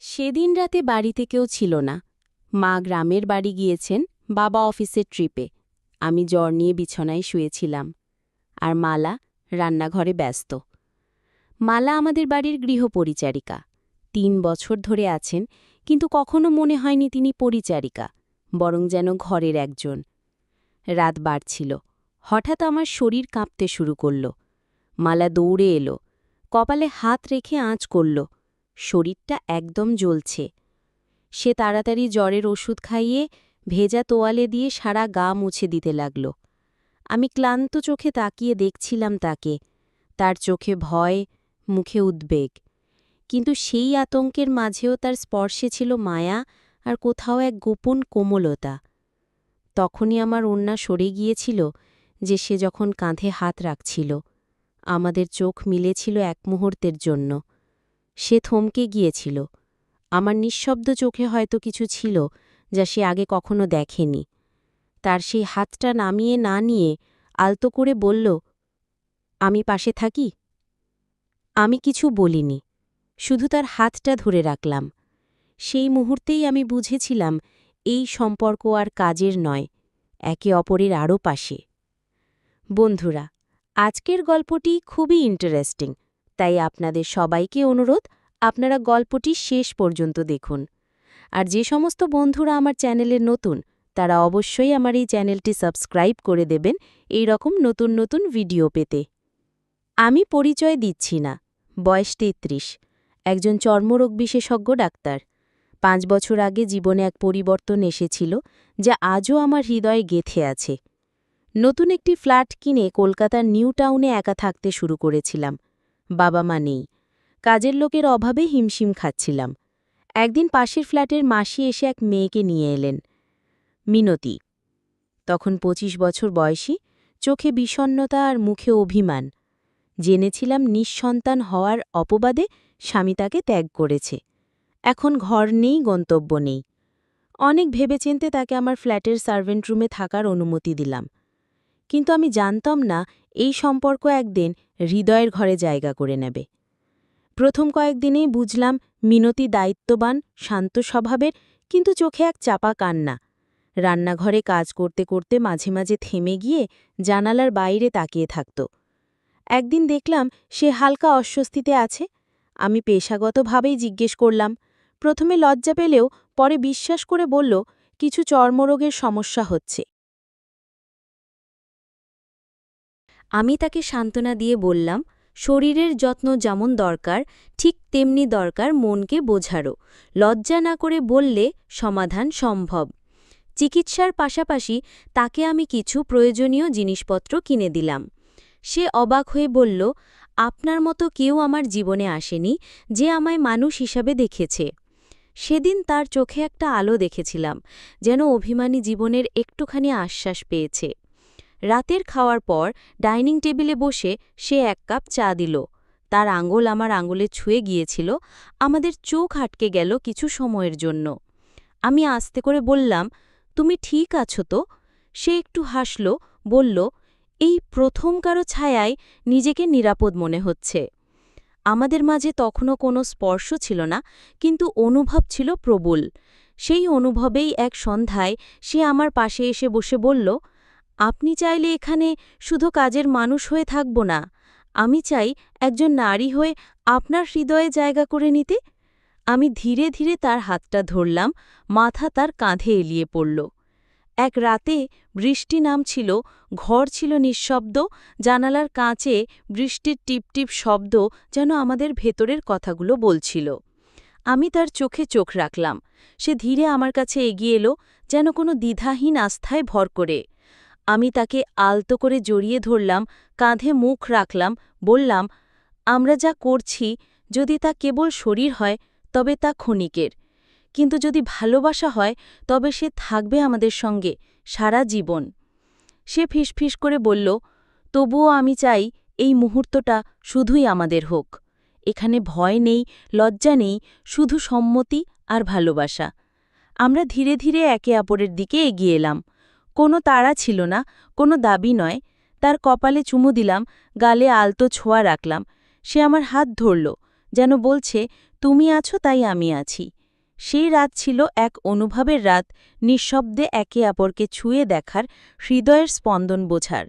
সেদিন রাতে বাড়িতে কেউ ছিল না। মা গ্রামের বাড়ি গিয়েছেন, বাবা অফিসের ট্রিপে। আমি জ্বর নিয়ে বিছানায় শুয়েছিলাম। আর মালা রান্নাঘরে ব্যস্ত। মালা আমাদের বাড়ির গৃহপরিচারিকা। ৩ বছর ধরে আছেন, কিন্তু কখনো মনে হয়নি তিনি পরিচারিকা, বরং যেন ঘরের একজন। রাত বাড়ছিল। হঠাৎ আমার শরীর কাঁপতে শুরু করল। মালা দৌড়ে এলো, কপালে হাত রেখে আঁচ করল। শরীরটা একদম জ্বলছে। সে তাড়াতাড়ি জ্বরের ওষুধ খাইয়ে ভেজা তোয়ালে দিয়ে সারা গা মুছে দিতে লাগল। আমি ক্লান্ত চোখে তাকিয়ে দেখছিলাম তাকে, তার চোখে ভয়, মুখে উদ্বেগ। কিন্তু সেই আতঙ্কের মাঝেও তার স্পর্শে ছিল মায়া আর কোথাও এক গোপন কোমলতা। তখনই আমার ওড়না সরে গিয়েছিল যে সে যখন কাঁধে হাত রাখছিল। আমাদের চোখ মিলেছিল এক মুহূর্তের জন্য। সে থমকে গিয়েছিল। আমার নিঃশব্দ চোখে হয়তো কিছু ছিল যা সে আগে কখনো দেখেনি। তার সেই হাতটা নামিয়ে না নিয়ে আলতো করে বলল, আমি পাশে থাকি। আমি কিছু বলিনি, শুধু তার হাতটা ধরে রাখলাম। সেই মুহূর্তেই আমি বুঝেছিলাম এই সম্পর্ক আর কাজের নয়, একে অপরের আরও পাশে। বন্ধুরা, আজকের গল্পটি খুবই ইন্টারেস্টিং, তাই আপনাদের সবাইকে অনুরোধ আপনারা গল্পটি শেষ পর্যন্ত দেখুন। আর যে সমস্ত বন্ধুরা আমার চ্যানেলে নতুন, তারা অবশ্যই আমার এই চ্যানেলটি সাবস্ক্রাইব করে দেবেন এই রকম নতুন নতুন ভিডিও পেতে। আমি পরিচয় দিচ্ছি না। বয়স ৩৩, একজন চর্মরোগ বিশেষজ্ঞ ডাক্তার। ৫ বছর আগে জীবনে এক পরিবর্তন এসেছিল যা আজও আমার হৃদয়ে গেঁথে আছে। নতুন একটি ফ্ল্যাট কিনে কলকাতার নিউ টাউনে একা থাকতে শুরু করেছিলাম। বাবা মা নেই, কাজের লোকের অভাবে হিমশিম খাচ্ছিলাম। একদিন পাশের ফ্ল্যাটের মাসি এসে এক মেয়েকে নিয়ে এলেন, মিনতি। তখন ২৫ বছর বয়সী, চোখে বিষণ্ণতা আর মুখে অভিমান। জেনেছিলাম নিঃসন্তান হওয়ার অপবাদে স্বামী তাকে ত্যাগ করেছে। এখন ঘর নেই, গন্তব্য নেই। অনেক ভেবেচিন্তে তাকে আমার ফ্ল্যাটের সার্ভেন্ট রুমে থাকার অনুমতি দিলাম। কিন্তু আমি জানতাম না এই সম্পর্ক একদিন হৃদয়ের ঘরে জায়গা করে নেবে। প্রথম কয়েকদিনেই বুঝলাম মিনতি দায়িত্ববান, শান্ত স্বভাবের, কিন্তু চোখে এক চাপা কান্না। রান্নাঘরে কাজ করতে করতে মাঝে মাঝে থেমে গিয়ে জানালার বাইরে তাকিয়ে থাকত। একদিন দেখলাম সে হালকা অস্বস্তিতে আছে। আমি পেশাগতভাবেই জিজ্ঞেস করলাম। প্রথমে লজ্জা পেলেও পরে বিশ্বাস করে বলল, কিছু চর্মরোগের সমস্যা হচ্ছে। আমি তাকে সান্ত্বনা দিয়ে বললাম, শরীরের যত্ন যেমন দরকার, ঠিক তেমনি দরকার মনকে বোঝারও। লজ্জা না করে বললে সমাধান সম্ভব। চিকিৎসার পাশাপাশি তাকে আমি কিছু প্রয়োজনীয় জিনিসপত্র কিনে দিলাম। সে অবাক হয়ে বলল, আপনার মতো কেউ আমার জীবনে আসেনি যে আমায় মানুষ হিসাবে দেখেছে। সেদিন তার চোখে একটা আলো দেখেছিলাম, যেন অভিমানী জীবনের একটুখানি আশ্বাস পেয়েছে। রাতের খাওয়ার পর ডাইনিং টেবিলে বসে সে ১ কাপ চা দিল। তার আঙুল আমার আঙুলে ছুঁয়ে গিয়েছিল। আমাদের চোখ আটকে গেল কিছু সময়ের জন্য। আমি আস্তে করে বললাম, তুমি ঠিক আছো তো? সে একটু হাসল, বলল, এই প্রথম কারো ছায়ায় নিজেকে নিরাপদ মনে হচ্ছে। আমাদের মাঝে তখনও কোনো স্পর্শ ছিল না, কিন্তু অনুভব ছিল প্রবল। সেই অনুভবেই এক সন্ধ্যায় সে আমার পাশে এসে বসে বলল, আপনি চাইলে এখানে শুধু কাজের মানুষ হয়ে থাকব না, আমি চাই একজন নারী হয়ে আপনার হৃদয়ে জায়গা করে নিতে। আমি ধীরে ধীরে তার হাতটা ধরলাম, মাথা তার কাঁধে এলিয়ে পড়ল। এক রাতে বৃষ্টি নামছিল, ঘর ছিল নিঃশব্দ, জানালার কাঁচে বৃষ্টির টিপটিপ শব্দ যেন আমাদের ভেতরের কথাগুলো বলছিল। আমি তার চোখে চোখ রাখলাম। সে ধীরে আমার কাছে এগিয়ে এলো, যেন কোনো দ্বিধাহীন আস্থায় ভর করে। আমি তাকে আলতো করে জড়িয়ে ধরলাম, কাঁধে মুখ রাখলাম, বললাম, আমরা যা করছি যদি তা কেবল শরীর হয় তবে তা ক্ষণিকের, কিন্তু যদি ভালোবাসা হয় তবে সে থাকবে আমাদের সঙ্গে সারা জীবন। সে ফিসফিস করে বলল, তবুও আমি চাই এই মুহূর্তটা শুধুই আমাদের হোক। এখানে ভয় নেই, লজ্জা নেই, শুধু সম্মতি আর ভালোবাসা। আমরা ধীরে ধীরে একে অপরের দিকে এগিয়ে এলাম। কোনো তাড়া ছিল না, কোনো দাবি নয়। তার কপালে চুমু দিলাম, গালে আলতো ছোঁয়া রাখলাম। সে আমার হাত ধরল, যেন বলছে, তুমি আছো তাই আমি আছি। সেই রাত ছিল এক অনুভবের রাত, নিঃশব্দে একে অপরকে ছুঁয়ে দেখার, হৃদয়ের স্পন্দন বোঝার।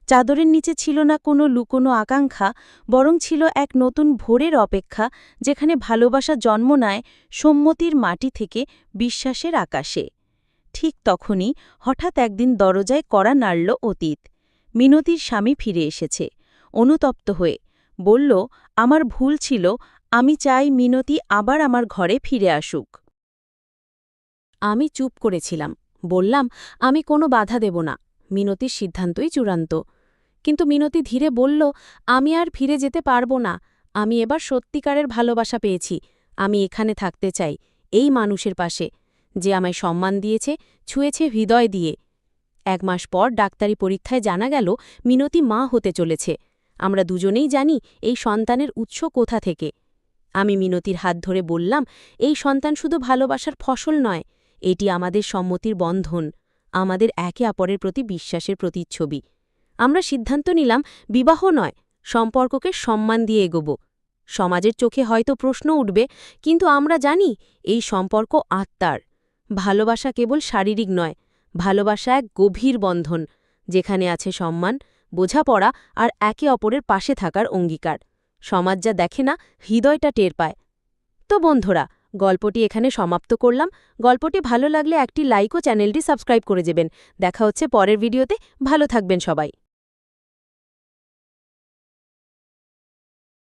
চাদরের নিচে ছিল না কোনো লুকোনো আকাঙ্ক্ষা, বরং ছিল এক নতুন ভোরের অপেক্ষা, যেখানে ভালোবাসা জন্ম নেয় সম্মতির মাটি থেকে বিশ্বাসের আকাশে। ঠিক তখনই হঠাৎ একদিন দরজায় কড়া নাড়ল অতীত। মিনতির স্বামী ফিরে এসেছে, অনুতপ্ত হয়ে। বলল, আমার ভুল ছিল, আমি চাই মিনতি আবার আমার ঘরে ফিরে আসুক। আমি চুপ করেছিলাম, বললাম, আমি কোনো বাধা দেব না, মিনতির সিদ্ধান্তই চূড়ান্ত। কিন্তু মিনতি ধীরে বলল, আমি আর ফিরে যেতে পারবো না, আমি এবার সত্যিকারের ভালোবাসা পেয়েছি, আমি এখানে থাকতে চাই, এই মানুষের পাশে, যে আমায় সম্মান দিয়েছে, ছুঁয়েছে হৃদয় দিয়ে। 1 মাস পর ডাক্তারি পরীক্ষায় জানা গেল মিনতি মা হতে চলেছে। আমরা দুজনেই জানি এই সন্তানের উৎস কোথা থেকে। আমি মিনতির হাত ধরে বললাম, এই সন্তান শুধু ভালোবাসার ফসল নয়, এটি আমাদের সম্মতির বন্ধন, আমাদের একে অপরের প্রতি বিশ্বাসের প্রতিচ্ছবি। আমরা সিদ্ধান্ত নিলাম, বিবাহ নয়, সম্পর্ককে সম্মান দিয়ে এগোব। সমাজের চোখে হয়তো প্রশ্ন উঠবে, কিন্তু আমরা জানি এই সম্পর্ক আত্মার। ভালোবাসা কেবল শারীরিক নয়, ভালোবাসা এক গভীর বন্ধন, যেখানে আছে সম্মান, বোঝাপড়া আর একে অপরের পাশে থাকার অঙ্গীকার। সমাজ যা দেখে না, হৃদয়টা টের পায়। তো বন্ধুরা, গল্পটি এখানে সমাপ্ত করলাম। গল্পটি ভালো লাগলে একটি লাইক ও চ্যানেলটি সাবস্ক্রাইব করে দেবেন। দেখা হচ্ছে পরের ভিডিওতে। ভালো থাকবেন সবাই।